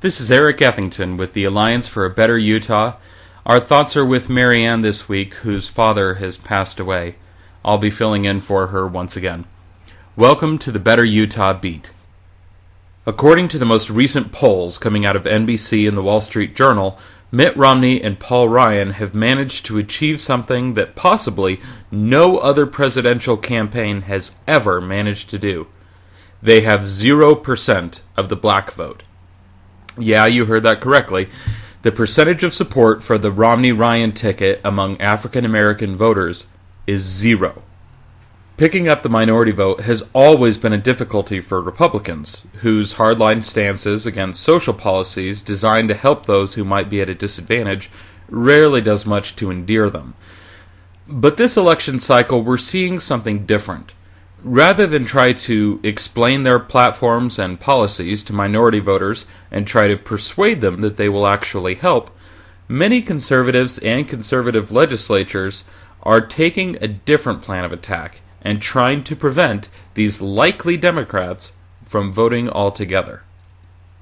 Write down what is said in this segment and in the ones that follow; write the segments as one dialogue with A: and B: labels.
A: This is Eric Ethington with the Alliance for a Better Utah. Our thoughts are with Marianne this week, whose father has passed away. I'll be filling in for her once again. Welcome to the Better Utah Beat. According to the most recent polls coming out of NBC and the Wall Street Journal, Mitt Romney and Paul Ryan have managed to achieve something that possibly no other presidential campaign has ever managed to do. They have 0% of the black vote. Yeah, you heard that correctly. The percentage of support for the Romney-Ryan ticket among African American voters is 0. Picking up the minority vote has always been a difficulty for Republicans, whose hardline stances against social policies designed to help those who might be at a disadvantage rarely does much to endear them. But this election cycle, we're seeing something different. Rather than try to explain their platforms and policies to minority voters and try to persuade them that they will actually help, many conservatives and conservative legislatures are taking a different plan of attack and trying to prevent these likely Democrats from voting altogether.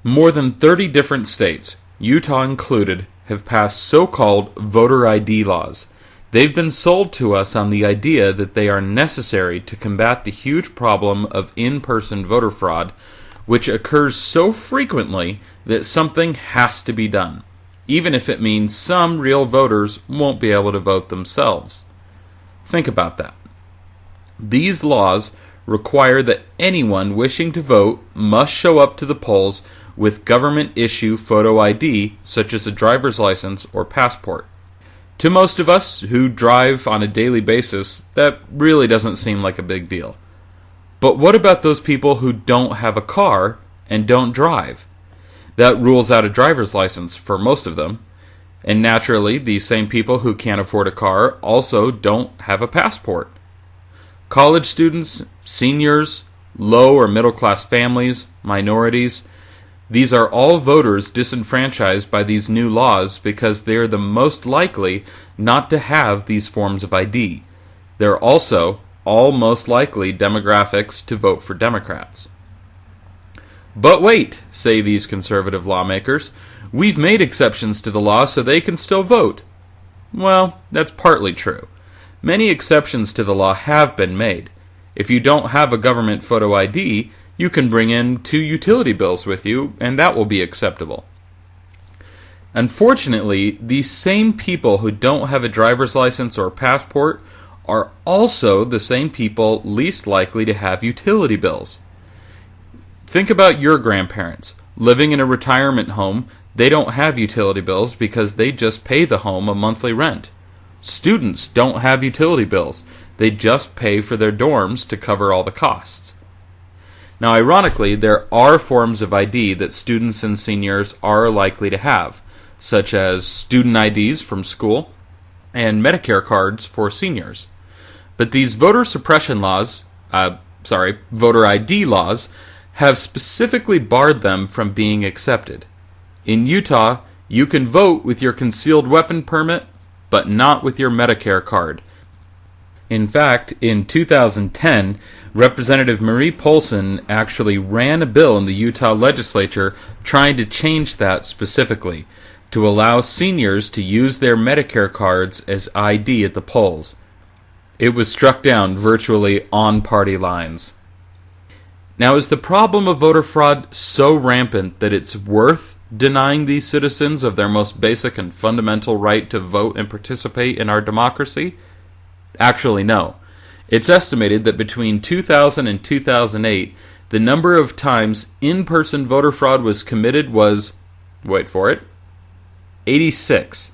A: More than 30 different states, Utah included, have passed so-called voter ID laws. They've been sold to us on the idea that they are necessary to combat the huge problem of in-person voter fraud, which occurs so frequently that something has to be done, even if it means some real voters won't be able to vote themselves. Think about that. These laws require that anyone wishing to vote must show up to the polls with government-issue photo ID, such as a driver's license or passport. To most of us who drive on a daily basis, that really doesn't seem like a big deal. But what about those people who don't have a car and don't drive? That rules out a driver's license for most of them. And naturally, these same people who can't afford a car also don't have a passport. College students, seniors, low or middle class families, minorities, these are all voters disenfranchised by these new laws because they are the most likely not to have these forms of ID. They're also all most likely demographics to vote for Democrats. But wait, say these conservative lawmakers, we've made exceptions to the law so they can still vote. Well, that's partly true. Many exceptions to the law have been made. If you don't have a government photo ID, you can bring in 2 utility bills with you, and that will be acceptable. Unfortunately, these same people who don't have a driver's license or passport are also the same people least likely to have utility bills. Think about your grandparents. Living in a retirement home, they don't have utility bills because they just pay the home a monthly rent. Students don't have utility bills. They just pay for their dorms to cover all the costs. Now, ironically, there are forms of ID that students and seniors are likely to have, such as student IDs from school and Medicare cards for seniors. But these voter ID laws, have specifically barred them from being accepted. In Utah, you can vote with your concealed weapon permit, but not with your Medicare card. In fact, in 2010, Representative Marie Polson actually ran a bill in the Utah legislature trying to change that specifically, to allow seniors to use their Medicare cards as ID at the polls. It was struck down virtually on party lines. Now, is the problem of voter fraud so rampant that it's worth denying these citizens of their most basic and fundamental right to vote and participate in our democracy? Actually, no. It's estimated that between 2000 and 2008, the number of times in-person voter fraud was committed was, wait for it, 86.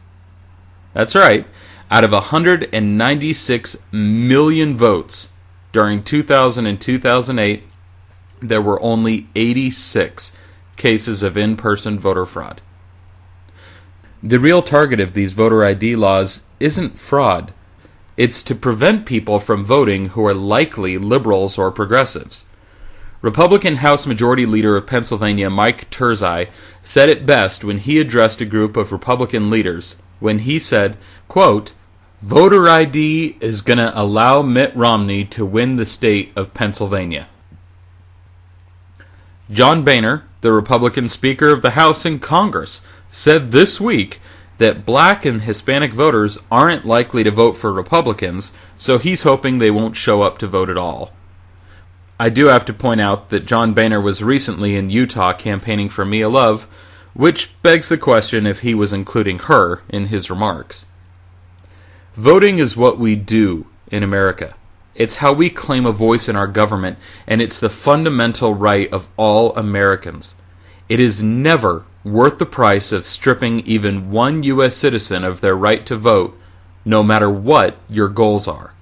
A: That's right. Out of 196 million votes during 2000 and 2008, there were only 86 cases of in-person voter fraud. The real target of these voter ID laws isn't fraud. It's to prevent people from voting who are likely liberals or progressives. Republican House Majority Leader of Pennsylvania Mike Turzai said it best when he addressed a group of Republican leaders, when he said, quote, "Voter ID is going to allow Mitt Romney to win the state of Pennsylvania." John Boehner, The Republican Speaker of the House and Congress said this week that black and Hispanic voters aren't likely to vote for Republicans, so he's hoping they won't show up to vote at all. I do have to point out that John Boehner was recently in Utah campaigning for Mia Love, which begs the question if he was including her in his remarks. Voting is what we do in America. It's how we claim a voice in our government, and it's the fundamental right of all Americans. It is never worth the price of stripping even one U.S. citizen of their right to vote, no matter what your goals are.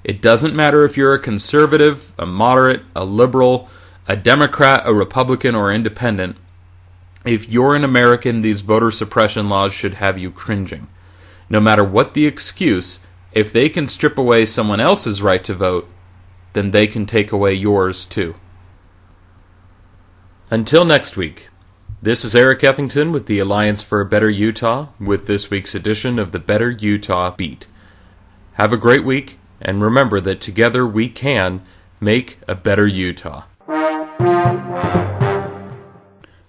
A: It doesn't matter if you're a conservative, a moderate, a liberal, a Democrat, a Republican, or independent. If you're an American, these voter suppression laws should have you cringing. No matter what the excuse, if they can strip away someone else's right to vote, then they can take away yours too. Until next week, this is Eric Ethington with the Alliance for a Better Utah with this week's edition of the Better Utah Beat. Have a great week, and remember that together we can make a better Utah.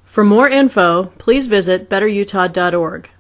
B: For more info, please visit betterutah.org.